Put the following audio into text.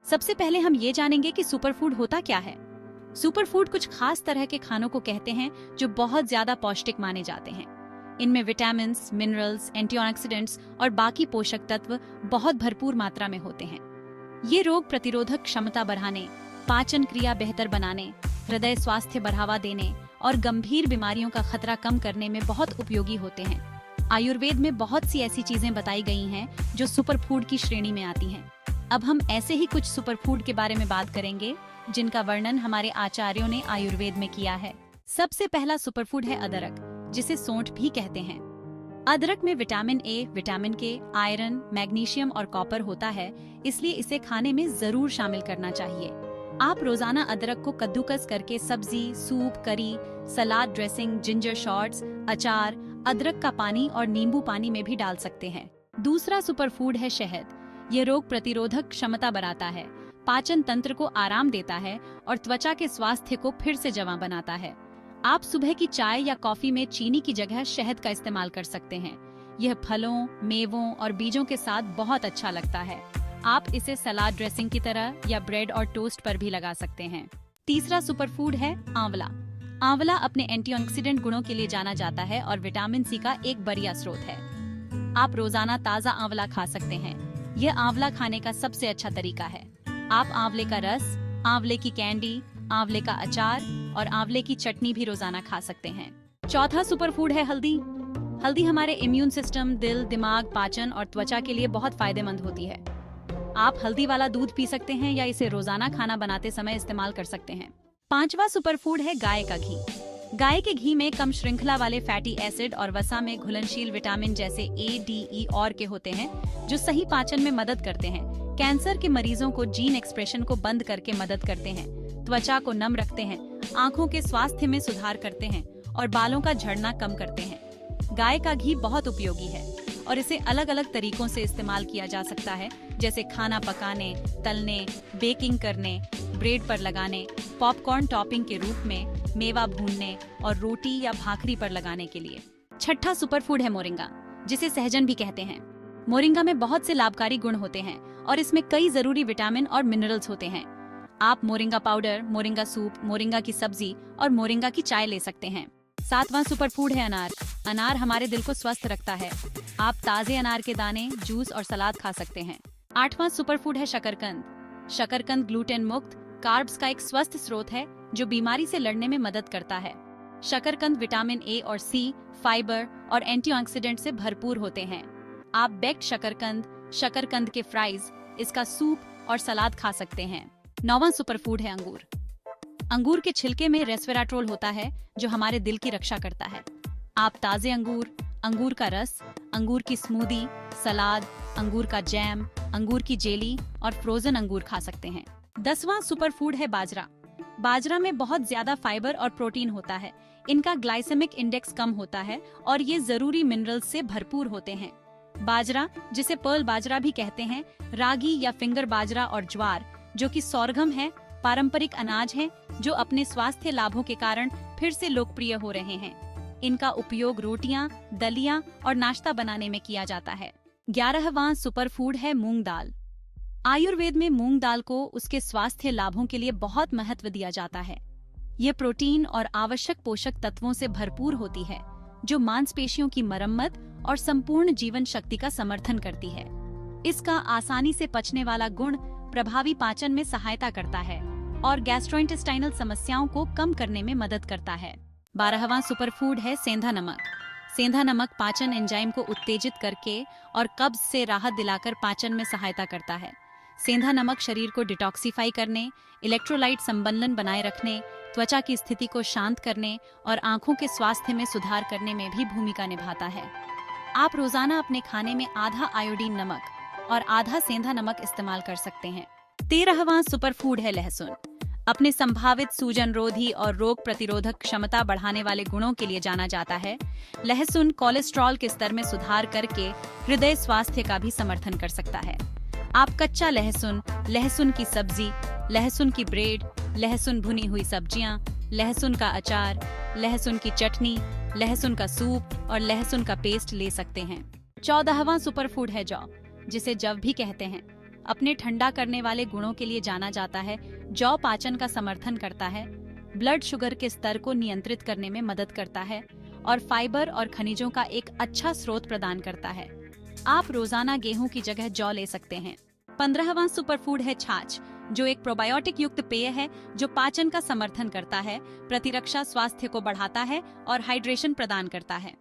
सबसे पहले हम ये जानेंगे कि सुपरफूड होता क्या है। सुपरफूड कुछ खास तरह के खानों को कहते हैं जो बहुत ज्यादा पौष्टिक माने जाते हैं। इनमें विटामिन, मिनरल्स, एंटीऑक्सीडेंट्स और बाकी पोषक तत्व बहुत भरपूर मात्रा में होते हैं। ये रोग प्रतिरोधक क्षमता बढ़ाने, पाचन क्रिया बेहतर बनाने, हृदय स्वास्थ्य बढ़ावा देने और गंभीर बीमारियों का खतरा कम करने में बहुत उपयोगी होते हैं। आयुर्वेद में बहुत सी ऐसी चीजें बताई गई हैं जो सुपरफूड की श्रेणी में आती हैं। अब हम ऐसे ही कुछ सुपरफूड के बारे में बात करेंगे जिनका वर्णन हमारे आचार्यों ने आयुर्वेद में किया है। सबसे पहला सुपरफूड है अदरक, जिसे सोंठ भी कहते हैं। अदरक में विटामिन ए, विटामिन के, आयरन, मैग्नीशियम और कॉपर होता है, इसलिए इसे खाने में जरूर शामिल करना चाहिए। आप रोजाना अदरक को कद्दूकस करके सब्जी, सूप, करी, सलाद ड्रेसिंग, जिंजर शॉट्स, अचार, अदरक का पानी और नींबू पानी में भी डाल सकते हैं। दूसरा सुपरफूड है शहद। ये रोग प्रतिरोधक क्षमता बढ़ाता है, पाचन तंत्र को आराम देता है और त्वचा के स्वास्थ्य को फिर से जवां बनाता है। आप सुबह की चाय या कॉफी में चीनी की जगह शहद का इस्तेमाल कर सकते हैं। यह फलों, मेवों और बीजों के साथ बहुत अच्छा लगता है। आप इसे सलाद ड्रेसिंग की तरह या ब्रेड और टोस्ट पर भी लगा सकते हैं। तीसरा सुपरफूड है आंवला। आंवला अपने एंटीऑक्सीडेंट गुणों के लिए जाना जाता है और विटामिन सी का एक बढ़िया स्रोत है। आप रोजाना ताजा आंवला खा सकते हैं। यह आंवला खाने का सबसे अच्छा तरीका है। आप आंवले का रस, आंवले की कैंडी, आंवले का अचार और आंवले की चटनी भी रोजाना खा सकते हैं। चौथा सुपरफूड है हल्दी। हल्दी हमारे इम्यून सिस्टम, दिल, दिमाग, पाचन और त्वचा के लिए बहुत फायदेमंद होती है। आप हल्दी वाला दूध पी सकते हैं या इसे रोजाना खाना बनाते समय इस्तेमाल कर सकते हैं। पांचवा सुपरफूड है गाय का घी। गाय के घी में कम श्रृंखला वाले फैटी एसिड और वसा में घुलनशील विटामिन जैसे ए, डी, ई और के होते हैं, जो सही पाचन में मदद करते हैं। कैंसर के मरीजों को जीन एक्सप्रेशन को बंद करके मदद करते हैं, त्वचा को नम रखते हैं, आँखों के स्वास्थ्य में सुधार करते हैं और बालों का झड़ना कम करते हैं। गाय का घी बहुत उपयोगी है और इसे अलग अलग तरीकों से इस्तेमाल किया जा सकता है, जैसे खाना पकाने, तलने, बेकिंग करने, ब्रेड पर लगाने, पॉपकॉर्न टॉपिंग के रूप में, मेवा भूनने और रोटी या भाकरी पर लगाने के लिए। छठा सुपरफूड है मोरिंगा, जिसे सहजन भी कहते हैं। मोरिंगा में बहुत से लाभकारी गुण होते हैं और इसमें कई जरूरी विटामिन और मिनरल्स होते हैं। आप moringa powder, moringa soup, moringa की सब्जी और मोरिंगा की चाय ले सकते हैं। सातवां सुपरफूड है अनार। अनार हमारे दिल को स्वस्थ रखता है। आप ताजे अनार के दाने, जूस और सलाद खा सकते हैं। आठवां सुपरफूड है शकरकंद। शकरकंद ग्लूटेन मुक्त, कार्ब्स का एक स्वस्थ स्रोत है जो बीमारी से लड़ने में मदद करता है। शकरकंद विटामिन ए और सी, फाइबर और एंटीऑक्सीडेंट से भरपूर होते हैं। आप बेक्ड शकरकंद, शकरकंद के फ्राइज, इसका सूप और सलाद खा सकते हैं। नौवां सुपरफूड है अंगूर। अंगूर के छिलके में रेस्वेराट्रोल होता है जो हमारे दिल की रक्षा करता है। आप ताजे अंगूर, अंगूर का रस, अंगूर की स्मूदी, सलाद, अंगूर का जैम, अंगूर की जेली और फ्रोजन अंगूर खा सकते हैं। 10वां सुपरफूड है बाजरा। बाजरा में बहुत ज्यादा फाइबर और प्रोटीन होता है। इनका ग्लाइसेमिक इंडेक्स कम होता है और ये जरूरी मिनरल्स से भरपूर होते हैं। बाजरा, जिसे पर्ल बाजरा भी कहते हैं, रागी या फिंगर बाजरा और ज्वार, जो कि सोरगम है, पारंपरिक अनाज हैं जो अपने स्वास्थ्य लाभों के कारण फिर से लोकप्रिय हो रहे हैं। इनका उपयोग रोटियां, दलिया और नाश्ता बनाने में किया जाता है। 11वां सुपरफूड है मूंग दाल। आयुर्वेद में मूंग दाल को उसके स्वास्थ्य लाभों के लिए बहुत महत्व दिया जाता है। ये प्रोटीन और आवश्यक पोषक तत्वों से भरपूर होती है, जो मांसपेशियों की मरम्मत और संपूर्ण जीवन शक्ति का समर्थन करती है। इसका आसानी से पचने वाला गुण प्रभावी पाचन में सहायता करता है और गैस्ट्रोइंटेस्टाइनल समस्याओं को कम करने में मदद करता है। 12वां सुपरफूड है सेंधा नमक। सेंधा नमक पाचन एंजाइम को उत्तेजित करके और कब्ज से राहत दिलाकर पाचन में सहायता करता है। सेंधा नमक शरीर को डिटॉक्सिफाई करने, इलेक्ट्रोलाइट संबंधन बनाए रखने, त्वचा की स्थिति को शांत करने और आंखों के स्वास्थ्य में सुधार करने में भी भूमिका निभाता है। आप रोजाना अपने खाने में आधा आयोडीन नमक और आधा सेंधा नमक इस्तेमाल कर सकते हैं। 13वां सुपरफूड है लहसुन। अपने संभावित सूजन रोधी और रोग प्रतिरोधक क्षमता बढ़ाने वाले गुणों के लिए जाना जाता है। लहसुन कोलेस्ट्रॉल के स्तर में सुधार करके हृदय स्वास्थ्य का भी समर्थन कर सकता है। आप कच्चा लहसुन, लहसुन की सब्जी, लहसुन की ब्रेड, लहसुन भुनी हुई सब्जियां, लहसुन का अचार, लहसुन की चटनी, लहसुन का सूप और लहसुन का पेस्ट ले सकते हैं। 14वां सुपरफूड है जौ, जिसे जव भी कहते हैं। अपने ठंडा करने वाले गुणों के लिए जाना जाता है। जौ पाचन का समर्थन करता है, ब्लड शुगर के स्तर को नियंत्रित करने में मदद करता है और फाइबर और खनिजों का एक अच्छा स्रोत प्रदान करता है। आप रोजाना गेहूं की जगह जौ ले सकते हैं। 15वां सुपरफूड है छाछ, जो एक प्रोबायोटिक युक्त पेय है जो पाचन का समर्थन करता है, प्रतिरक्षा स्वास्थ्य को बढ़ाता है और हाइड्रेशन प्रदान करता है।